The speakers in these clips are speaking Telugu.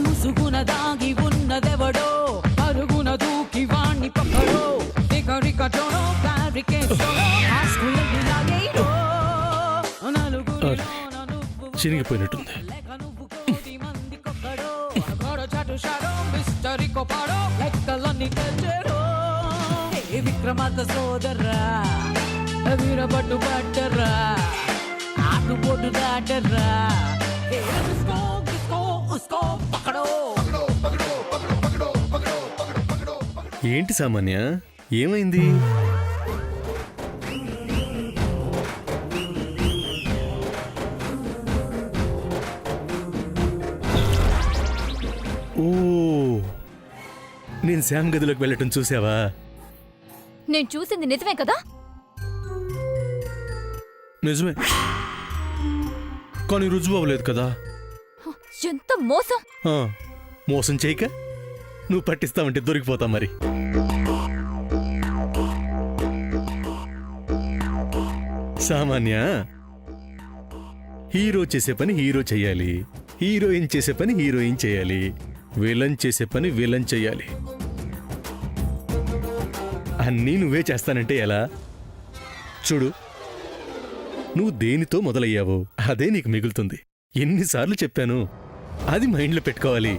ముసుగున దాగి ఉన్నదెవడో అరుగున దూకి వాణ్ణి పక్కడో రికటోనో ఫ్యాబ్రికేషనో హాస్కులగిలాగేయో నలుగురిలో నువ్వు చినిగిపోయినట్టుంది. కోటి మంది కొక్కడో గోడ చాటు షాడో మిస్టరీ కొపాడో లెక్కలన్నీ తెచ్చడో ఏ విక్రమార్క సోదర్రా వీరబట్టు పట్టర్రా ఆటుపోటు దాటర్రా ఏంటి సామాన్య, ఏమైంది? ఓ, నేను శ్యామ్ గదిలోకి వెళ్ళటం చూసావా? నేను చూసింది నిజమే కదా? నిజమే, కానీ రుజువు అవ్వలేదు కదా. ఎంత మోసం! మోసం చేయక నువ్వు పట్టిస్తావంటే దొరికిపోతా మరి. సామాన్య, హీరో చేసే పని హీరో చెయ్యాలి, హీరోయిన్ చేసే పని హీరోయిన్ చేయాలి, విలన్ చేసే పని విలన్ చెయ్యాలి. అన్నీ నువ్వే చేస్తానంటే ఎలా? చూడు, నువ్వు దేనితో మొదలయ్యావో అదే నీకు మిగులుతుంది. ఎన్నిసార్లు చెప్పాను, అది మైండ్లో పెట్టుకోవాలి.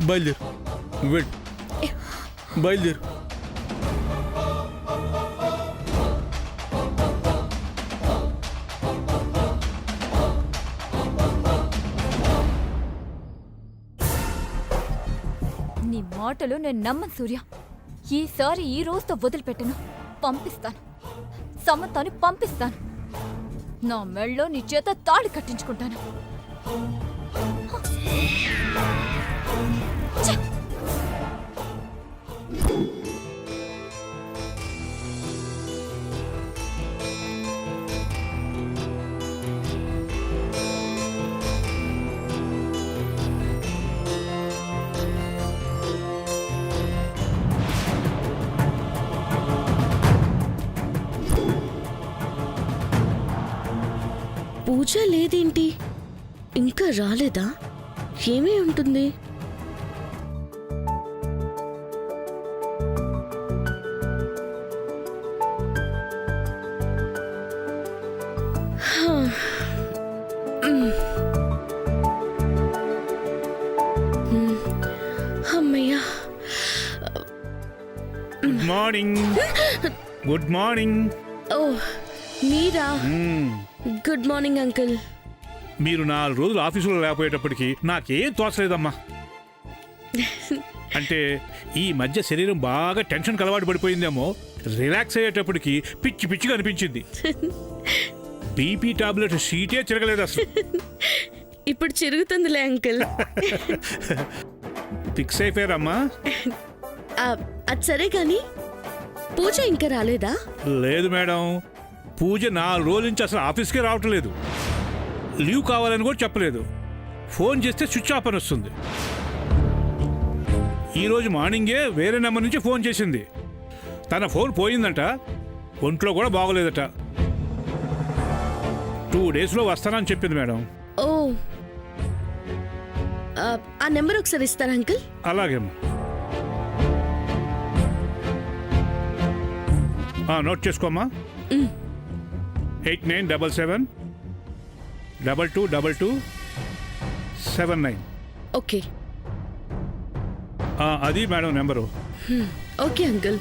బయలుదేరు, బయలుదేరు. నీ మాటలు నేను నమ్మను సూర్య. ఈసారి ఈ రోజుతో వదిలిపెట్టను. పంపిస్తాను, సమంతాన్ని పంపిస్తాను. నా మెళ్ళో నీ చేత తాళి కట్టించుకుంటాను. పూజ లేదేంటి? ఇంకా రాలేదా? ఏమై ఉంటుంది? అమ్మయ్యా. Good morning. Good morning. ఓ, మీరా? Good morning uncle. మీరు 4 రోజులు ఆఫీసులో లేకపోయేటప్పటికి నాకేం తోచలేదమ్మా. అంటే ఈ మధ్య శరీరం బాగా టెన్షన్ అలవాటు పడిపోయిందేమో. రిలాక్స్ అయ్యేటప్పటికి పిచ్చి పిచ్చిగా అనిపించింది. బీపీ టాబ్లెట్ షీటే తిరగలేదు అసలు. ఇప్పుడు చిరుగుతుందిలే అంకుల్. ఫిక్స్ అయిపోయారమ్మా? అది సరే కానీ పూజ ఇంకా రాలేదా? లేదు మేడం, పూజ 4 రోజుల నుంచి అసలు ఆఫీస్కే రావటం లేదు. లీవ్ కావాలని కూడా చెప్పలేదు. ఫోన్ చేస్తే స్విచ్ ఆఫ్ అని వస్తుంది. ఈరోజు మార్నింగే వేరే నెంబర్ నుంచి ఫోన్ చేసింది. తన ఫోన్ పోయిందంట, ఒంట్లో కూడా బాగోలేదట. 2 డేస్లో వస్తానని చెప్పింది మేడం. ఓ, ఆ నెంబర్ ఒకసారి ఇస్తారా అంకుల్? అలాగేమ్మా. నోట్ చేసుకోమ్మా. 8977-2222-79. ఓకే. అది madam number. Okay uncle.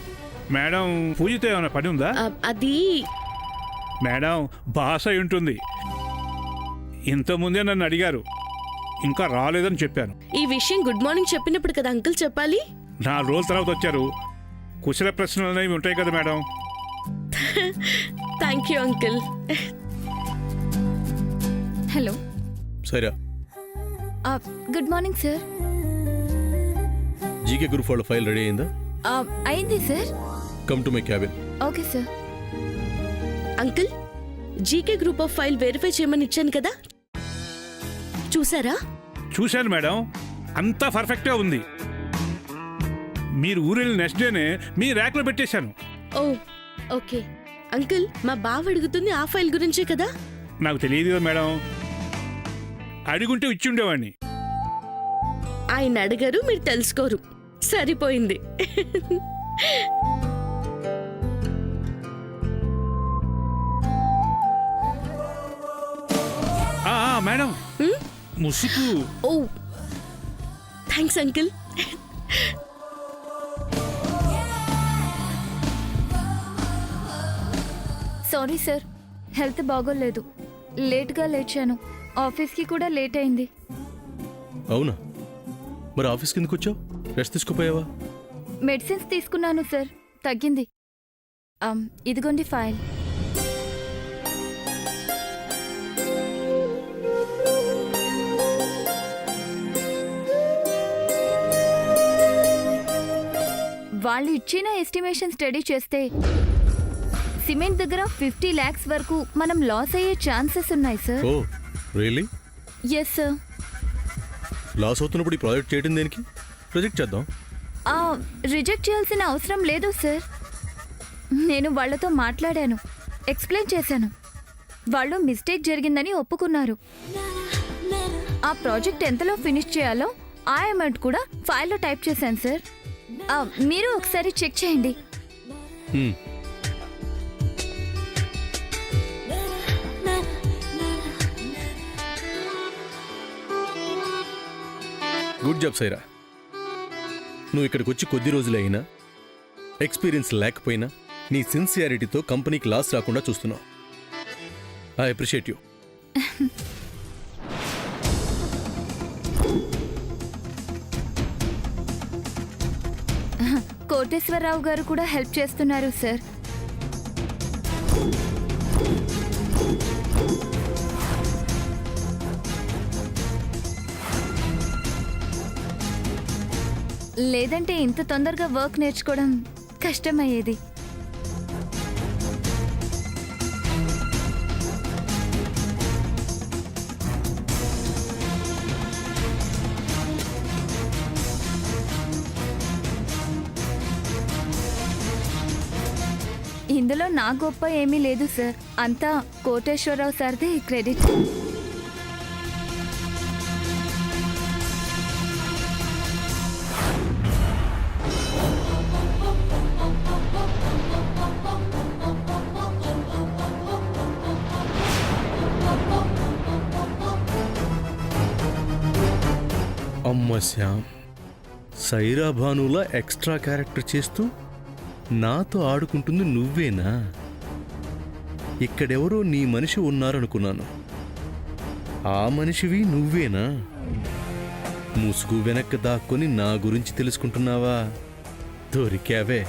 Madam, పూజతో ఏమైనా పని ఉందా? అది మేడం బాస్ అయి ఉంటుంది. ఇంతకుముందే నన్ను అడిగారు, ఇంకా రాలేదని చెప్పాను. ఈ విషయం గుడ్ మార్నింగ్ చెప్పినప్పుడు కదా అంకుల్ చెప్పాలి. 4 రోజుల తర్వాత వచ్చారు. కుశల ప్రశ్నలు అనేవి ఉంటాయి కదా madam. Thank you uncle. Hello. సరే, good morning sir. GK group వాళ్ళ ఫైల్ రెడీ అయిందా? అయింది sir. Come to my cabin. Okay sir. Uncle, GK group of file verify చేయమని ఇచ్చాను కదా, చూసారా? చూశాను మేడం, అంతా పర్ఫెక్ట్గా ఉంది. మీరు ఊరెళ్ళి నెక్స్ట్ డేనే మీ ర్యాక్లో పెట్టేశాను. ఓ ఓకే. అంకుల్, మా బావ అడుగుతుంది ఆ ఫైల్ గురించే కదా? నాకు తెలియదు కదా మేడం, అడుగుంటే ఇచ్చి ఉండేవాడిని. ఆయన అడగరు, మీరు తెలుసుకోరు. సరిపోయింది. మేడం, ముసుగు. Oh thanks uncle. Sorry sir, health బాగోలేదు. లేట్గా లేచాను. ఆఫీస్కి కూడా లేట్ అయింది. అవునా? మరి ఆఫీస్కి ఎందుకు వచ్చావు? రెస్ట్ తీసుకుపోయావా? మెడిసిన్స్ తీసుకున్నాను సార్, తగ్గింది. ఇదిగోండి ఫైల్. వాళ్ళు ఇచ్చిన ఎస్టిమేషన్ స్టడీ చేస్తే సిమెంట్ దగ్గర 50 lakhs వరకు మనం లాస్ అయ్యే ఛాన్సెస్ ఉన్నాయి sir. Oh really? Yes sir. Loss అవుతున్నప్పుడు ఈ ప్రాజెక్ట్ చేయడం దేనికి? ప్రొజెక్ట్ చేద్దాం. రిజెక్ట్ చేయాల్సిన అవసరం లేదు సార్. నేను వాళ్ళతో మాట్లాడాను, ఎక్స్ప్లెయిన్ చేశాను. వాళ్ళు మిస్టేక్ జరిగిందని ఒప్పుకున్నారు. ఆ ప్రాజెక్ట్ ఎంతలో ఫినిష్ చేయాలో ఆ అమౌంట్ కూడా ఫైల్లో టైప్ చేశాను సార్. మీరు ఒకసారి చెక్ చేయండి. Good job Saira. నువ్వు ఇక్కడికి వచ్చి కొద్ది రోజులే అయినా, ఎక్స్పీరియన్స్ లేకపోయినా నీ సిన్సియారిటీతో కంపెనీకి లాస్ రాకుండా చూస్తున్నావు. I appreciate you. కోటేశ్వరరావు గారు కూడా హెల్ప్ చేస్తున్నారు సార్. లేదంటే ఇంత తొందరగా వర్క్ నేర్చుకోవడం కష్టమయ్యేది. ఇందులో నా గొప్ప ఏమీ లేదు సార్, అంతా కోటేశ్వరరావు సార్దే క్రెడిట్. అమ్మ శ్యామ్, సైరా భానులా ఎక్స్ట్రా క్యారెక్టర్ చేస్తూ నాతో ఆడుకుంటుంది నువ్వేనా? ఇక్కడెవరో నీ మనిషి ఉన్నారనుకున్నాను. ఆ మనిషివి నువ్వేనా? ముసుగు వెనక్కి దాక్కొని నా గురించి తెలుసుకుంటున్నావా? దొరికావే.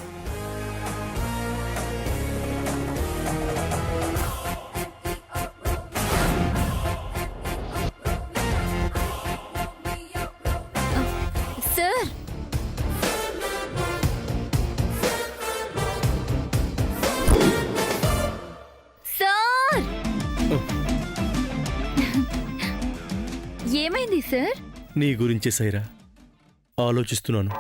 సార్, సార్, ఏమైంది సార్? నీ గురించే సైరా ఆలోచిస్తున్నాను.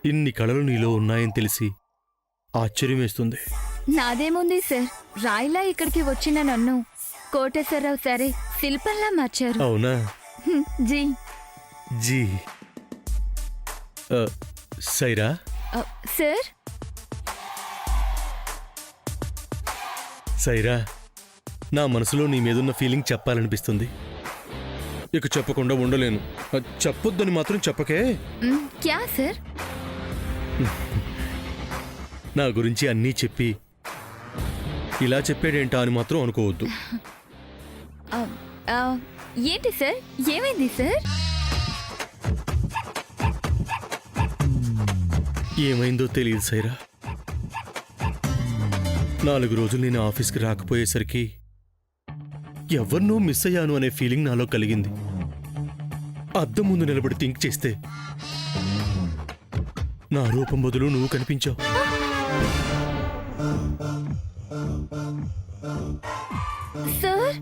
ఇన్ని కళలు నీలో ఉన్నాయని తెలిసి ఆశ్చర్యం వేస్తుంది. నాదేముంది సార్, రాయిలా ఇక్కడికి వచ్చిన నన్ను కోటేశ్వరరావు సరే శిల్పంలా మార్చారు. అవునా? జీ జీ. సైరా, సార్. సైరా, నా మనసులో నీ మీదున్న ఫీలింగ్ చెప్పాలనిపిస్తుంది. ఇక చెప్పకుండా ఉండలేను. చెప్పొద్దని మాత్రం చెప్పకే. క్యా సార్? నా గురించి అన్నీ చెప్పి ఇలా చెప్పాడేంటా అని మాత్రం అనుకోవద్దు. ఏంటి సార్, ఏమైంది సార్? ఏమైందో తెలియదు సైరా. 4 రోజులు నేను ఆఫీస్కి రాకపోయేసరికి ఎవరినో మిస్ అయ్యాను అనే ఫీలింగ్ నాలో కలిగింది. అద్దం ముందు నిలబడి థింక్ చేస్తే నా రూపం బదులు నువ్వు కనిపించావు. సార్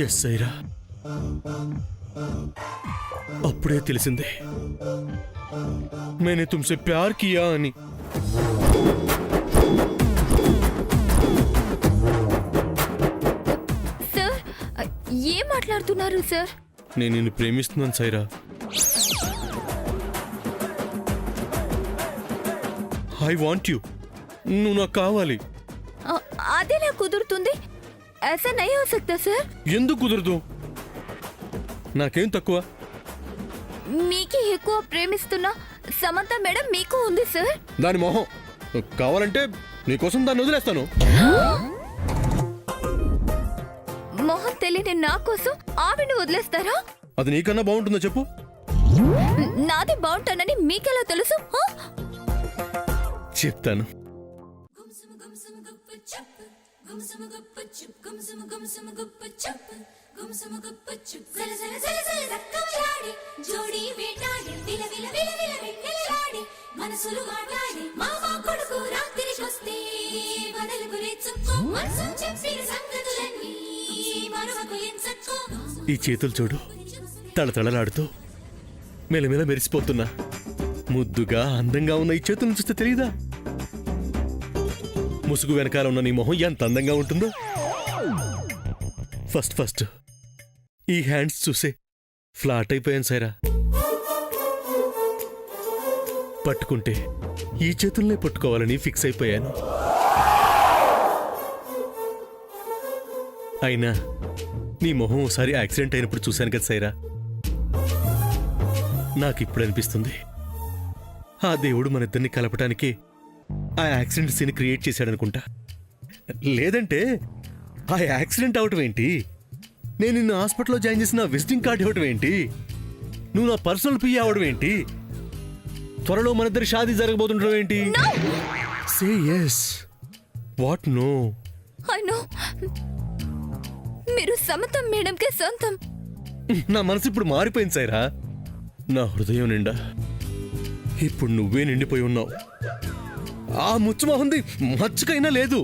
ఎస్ సైరా, అప్పుడే తెలిసిందే मैंने तुमसे प्यार किया అని. సార్ ఏం మాట్లాడుతున్నారు సార్? నేను నిన్ను ప్రేమిస్తున్నాను సైరా. I want you. నువ్వు నాకు కావాలి. అదేలా కుదురుతుంది? ऐसा नहीं हो सकता सर. ఎందుకు కుదరదు? నాకేం తక్కువ? మీకే ఎక్కువ ప్రేమిస్తున్నా సమంత మేడం మీకు ఉంది సార్. దాని మొహం. కావాలంటే నీకోసం దాన్ని వదిలేస్తాను. మొహం తెలియని నా కోసం ఆవిడని వదిలేస్తారా? అది నీకన్నా బాగుంటుందో చెప్పు. నాది బాగుంటానని మీకెలా తెలుసు? చెప్తాను. ఈ చేతులు చూడు, తళతళలాడుతూ మెలమెల మెరిసిపోతున్నా. ముద్దుగా అందంగా ఉన్న ఈ చేతులను చూస్తే తెలీదా ముసుగు వెనకాల ఉన్న నీ మొహం ఎంత అందంగా ఉంటుందో? ఫస్ట్ ఈ హ్యాండ్స్ చూసే ఫ్లాట్ అయిపోయాను సైరా. పట్టుకుంటే ఈ చేతుల్నే పట్టుకోవాలని ఫిక్స్ అయిపోయాను. అయినా నీ మొహం ఒకసారి యాక్సిడెంట్ అయినప్పుడు చూశాను కదా సైరా. నాకిప్పుడు అనిపిస్తుంది ఆ దేవుడు మన ఇద్దరిని కలపటానికి ఆ యాక్సిడెంట్ సీన్ క్రియేట్ చేశాడనుకుంటా. లేదంటే ఆ యాక్సిడెంట్ అవటం ఏంటి, నేను నిన్ను హాస్పిటల్లో జాయిన్ చేసిన విజిటింగ్ కార్డ్ ఇవ్వటం ఏంటి, నువ్వు నా పర్సనల్ పియ్య అవడం ఏంటి, త్వరలో మన ఇద్దరి షాదీ జరగబోతుండడం ఏంటి? Say yes. What no? I know. మీరు సమతం మేడంకే సొంతం. నా మనసు ఇప్పుడు మారిపోయింది సైరా. నా హృదయం నిండా ఇప్పుడు నువ్వే నిండిపోయి ఉన్నావు. ఆ ముచ్చమొహంది మచ్చుకైనా లేదు.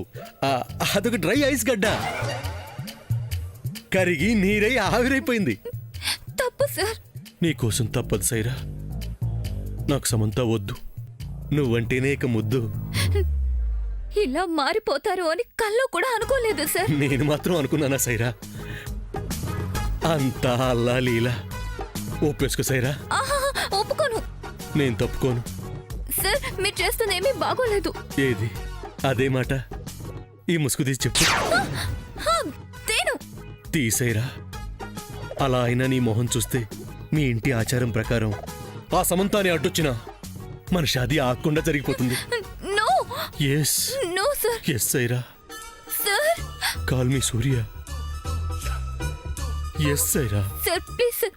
అదొక డ్రై ఐస్ గడ్డ, కరిగి నీరై ఆవిరైపోయింది. తప్పు సార్. నీకోసం తప్పదు సైరా. నాకు సమంత వద్దు, నువ్వంటేనే ఇక ముద్దు. ఇలా మారిపోతారు అని కల్లో కూడా అనుకోలేదు సార్. నేను మాత్రం అనుకున్నానా సైరా? అంతా అల్లా లీలా. ఒప్పేసుకో సైరా. ఒప్పుకోను. నేను తప్పుకోను. సార్ మీరు చేస్తుంది ఏమీ బాగోలేదు. ఏది అదే మాట? ఈ ముసుగు తీసి చెప్పు. తేను తీసైరా. అలా అయినా నీ మొహం చూస్తే మీ ఇంటి ఆచారం ప్రకారం ఆ సమంతాన్ని అడ్డొచ్చినా మన షాదీ ఆగకుండా జరిగిపోతుంది. No. Yes no sir. Yes Saira. Sir call me Surya. Yes Saira. Sir please sir.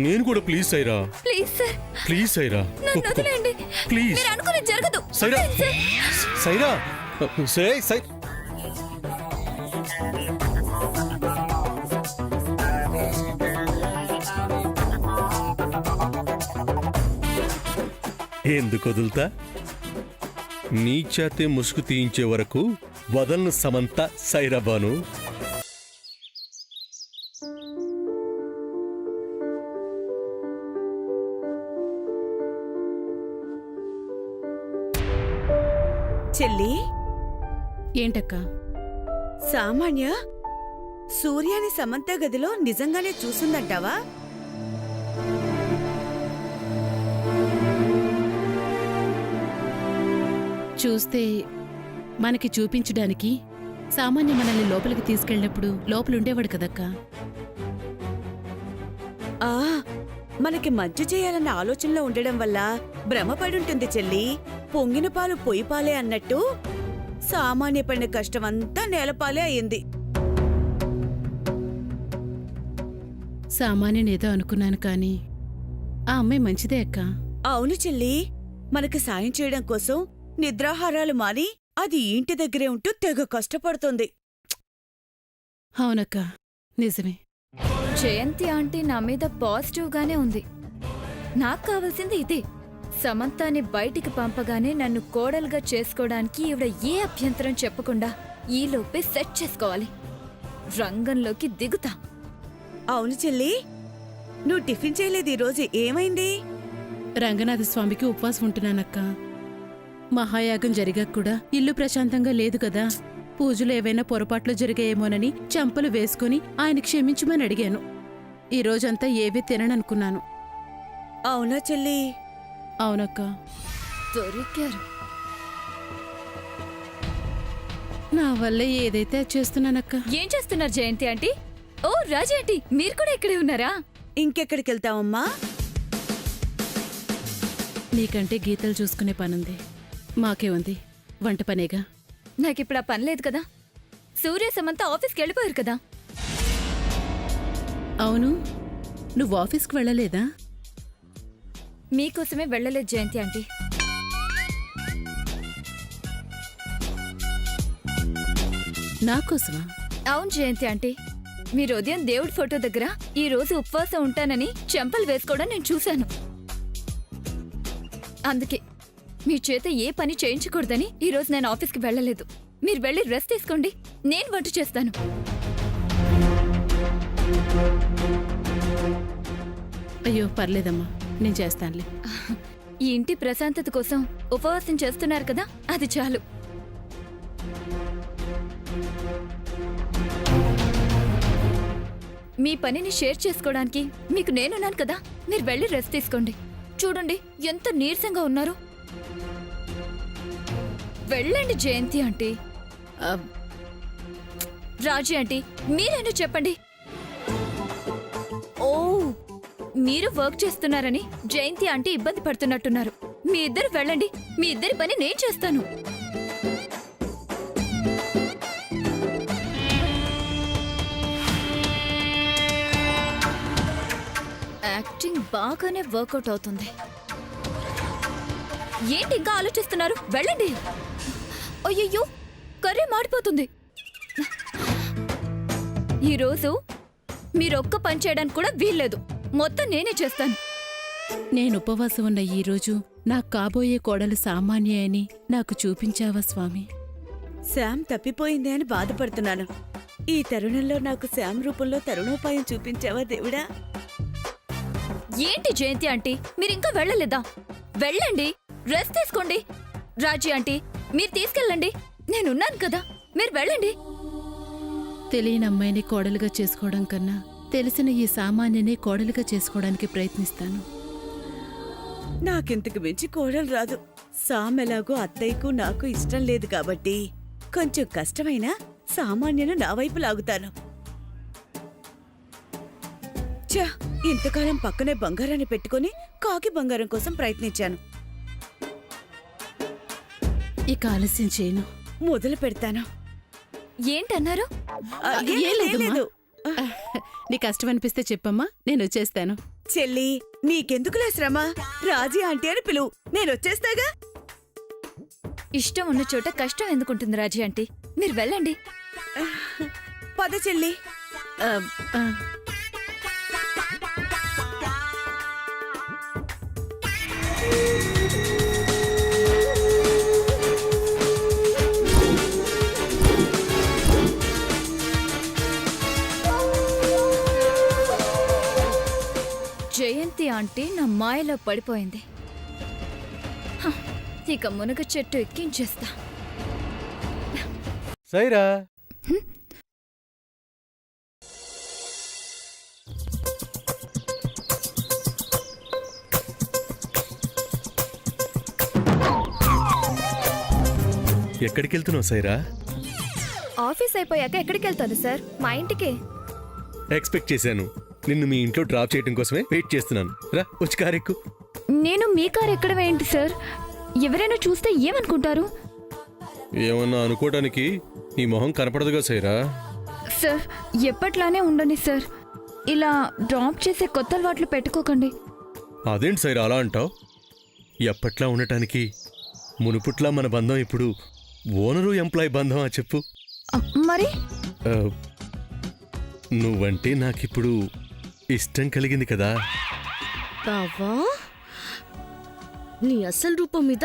నేను కూడా please Saira. Please sir. Please Saira. నన్ను వదిలేండి. ప్లీజ్. మీరు అనుకునేది జరగదు. సైరా. సైరా. సై ఎందుకు వదులుతా? నీ చేతే ముసుగు తీయించే వరకు వదలను సమంత సైరాబాను. చెల్లి, ఏంటక్క? సామాన్య సూర్యాని సమంత గదిలో నిజంగానే చూసిందంటావా? చూస్తే మనకి చూపించడానికి సామాన్య మనల్ని లోపలికి తీసుకెళ్ళినప్పుడు లోపలుండేవాడు కదక్కా. ఆ మనకి మంచి చేయాలన్న ఆలోచనలో ఉండడం వల్ల భ్రమపడుంటుంది చెల్లి. పొంగిన పాలు పొయ్యి పాలే అన్నట్టు సామాన్య పడిన కష్టమంతా నేలపాలే అయింది. సామాన్యనేదో అనుకున్నాను కానీ ఆ అమ్మాయి మంచిదే అక్క. అవును చెల్లి, మనకి సాయం చేయడం కోసం నిద్రాహారాలు మాని అది ఇంటి దగ్గరే ఉంటూ తెగ కష్టపడుతుంది. అవునక్క, నిజమే. జయంతి ఆంటీ నా మీద పాజిటివ్ గానే ఉంది. నాకు కావాల్సింది ఇదే. సమంతాని బయటికి పంపగానే నన్ను కోడలుగా చేసుకోవడానికి ఈవిడ ఏ అభ్యంతరం చెప్పకుండా ఈలోపే సెట్ చేసుకోవాలి. రంగంలోకి దిగుతా. అవును చెల్లి, నువ్వు టిఫిన్ చేయలేదు ఈరోజు, ఏమైంది? రంగనాథ స్వామికి ఉపవాసం ఉంటున్నానక్క. మహాయాగం జరిగాక కూడా ఇల్లు ప్రశాంతంగా లేదు కదా. పూజలు ఏవైనా పొరపాట్లు జరిగాయేమోనని చంపలు వేసుకుని ఆయన క్షమించమని అడిగాను. ఈ రోజంతా ఏవీ తినననుకున్నాను. అవునా చెల్లి? అవునక్క. దొరికారు. నా వల్ల ఏదైతే అది చేస్తున్నానక్క. ఏం చేస్తున్నారు జయంతి ఆంటీ? ఓ రాజీ ఆంటీ, మీరు కూడా ఇక్కడే ఉన్నారా? ఇంకెక్కడికి వెళ్తావమ్మా? నీకంటే గీతలు చూసుకునే పనుంది. మాకే ఉంది, వంట పనేగా. నాకిప్పుడు ఆ పని లేదు కదా. సూర్య సమంత ఆఫీస్కి వెళ్ళిపోయారు కదా. అవును, నువ్వు ఆఫీస్కి వెళ్ళలేదా? మీకోసమే వెళ్ళలేదు జయంతి ఆంటీ. నాకోసమా? అవును జయంతి ఆంటీ, మీరు ఉదయం దేవుడి ఫోటో దగ్గర ఈ రోజు ఉపవాసం ఉంటానని చెంపలు వేసుకోవడం నేను చూశాను. అందుకే మీ చేత ఏ పని చేయించకూడదని ఈ రోజు నేను ఆఫీస్కి వెళ్ళలేదు. మీరు వెళ్ళి రెస్ట్ తీసుకోండి, నేను వంట చేస్తాను. అయ్యో పర్లేదమ్మా, నేను చేస్తానులే. ఈ ఇంటి ప్రశాంతత కోసం ఉపవాసం చేస్తున్నారు కదా, అది చాలు. మీ పనిని షేర్ చేసుకోవడానికి మీకు నేనున్నాను కదా. మీరు వెళ్ళి రెస్ట్ తీసుకోండి. చూడండి ఎంత నీరసంగా ఉన్నారు. వెళ్ళండి జయంతి ఆంటీ. రాజీ ఆంటీ, మీరేంటో చెప్పండి. ఓ, మీరు వర్క్ చేస్తున్నారని జయంతి ఆంటీ ఇబ్బంది పడుతున్నట్టున్నారు. మీ ఇద్దరు వెళ్ళండి, మీ ఇద్దరి పని నేను చేస్తాను. యాక్టింగ్ బాగానే వర్కౌట్ అవుతుంది. ఏంటి ఇంకా ఆలోచిస్తున్నారు? వెళ్ళండి. అయ్యయ్యో, కర్రీ మాడిపోతుంది. ఈరోజు మీరొక్క పని చేయడానికి కూడా వీల్లేదు. మొత్తం నేనే చేస్తాను. నేను ఉపవాసం ఉన్న ఈరోజు నాకు కాబోయే కోడలు సామాన్య అని నాకు చూపించావా స్వామి? శామ్ తప్పిపోయింది అని బాధపడుతున్నాను. ఈ తరుణంలో నాకు శామ్ రూపంలో తరుణోపాయం చూపించావా దేవుడా? ఏంటి జయంతి ఆంటీ, మీరింకా వెళ్ళలేదా? వెళ్ళండి, రెస్ట్ తీసుకోండి. రాజీ ఆంటీ, మీరు తీసుకెళ్ళండి, నేనున్నాను కదా. మీరు వెళ్ళండి. తెలియని అమ్మాయిని కోడలుగా చేసుకోవడం కన్నా తెలిసిన ఈ సామాన్యనే కోడలుగా చేసుకోవడానికి ప్రయత్నిస్తాను. నాకింతకు మించి కోడలు రాదు. సామ్ ఎలాగో అత్తయ్యకు నాకు ఇష్టం లేదు కాబట్టి కొంచెం కష్టమైనా సామాన్యను నా వైపు లాగుతాను. ఛ, ఇంతకాలం పక్కనే బంగారాన్ని పెట్టుకుని కాకి బంగారం కోసం ప్రయత్నించాను. ఇక ఆలస్యం చేయను. మొదలు పెడతాను. ఏంటన్నారు? ఏం లేదమ్మా. నీ కష్టం అనిపిస్తే చెప్పమ్మా, నేను వచ్చేస్తాను. చెల్లి, నీకెందుకులే శ్రమ? రాజీ ఆంటీ అని పిలువు, నేనొచ్చేస్తాగా. ఇష్టం ఉన్న చోట కష్టం ఎందుకుంటుంది రాజీ ఆంటీ? మీరు వెళ్ళండి. పద చెల్లి. ఆ, ఆ. జయంతి ఆంటీ నా మాయలో పడిపోయింది. హ, ఇక మునగ చెట్టు ఎక్కించేస్తా. సైరా, ఎక్కడికి వెళ్తున్నావు సైరా? ఆఫీస్ అయిపోయాక ఎక్కడికి వెళ్తాను సార్? మా ఇంటికి. ఎక్స్పెక్ట్ చేశాను. నిన్ను మీ ఇంట్లో డ్రాప్ చేయడం కోసమే వెయిట్ చేస్తున్నాను. రా, వచ్చి కారెక్కు. నేను మీ కారు ఎక్కడం ఏంటి సార్? ఎవరైనా చూస్తే ఏమనుకుంటారు? ఏమన్నా అనుకోవడానికి నీ మొహం కనపడదుగా సైరా. సార్, ఎప్పట్లానే ఉండండి సార్. ఇలా డ్రాప్ చేసే కొత్త అలవాట్లు పెట్టుకోకండి. అదేంటి సైరా అలా అంటావు? ఎప్పట్లా ఉండటానికి మునుపుట్లా మన బంధం ఇప్పుడు ఓనరు ఎంప్లాయ్ బంధం ఆ చెప్పు. మరి ఆ, నువ్వంటే నాకిప్పుడు ఇష్టం కలిగింది కదా. బావా, నీ అసలు రూపం మీద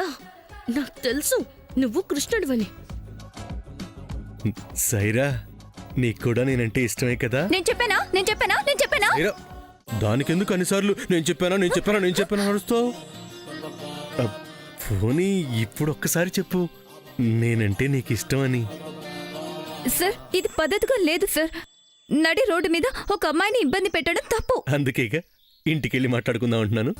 నాకు తెలుసు నువ్వు కృష్ణుడివని. సైరా, నీకు కూడా నేనంటే ఇష్టమే కదా? నేను చెప్పానా సైరా, దానికెందుకు అన్నిసార్లు నేను చెప్పానా నడుస్తావు? పోనీ ఇప్పుడు ఒక్కసారి చెప్పు, నేనంటే నీకు ఇష్టమని. సార్, ఇది పద్ధతిగా లేదు సార్. నడి రోడ్డు మీద ఒక అమ్మాయిని ఇబ్బంది పెట్టడం తప్పు. అందుకేగా ఇంటికెళ్ళి మాట్లాడుకుందాం అంటున్నాను.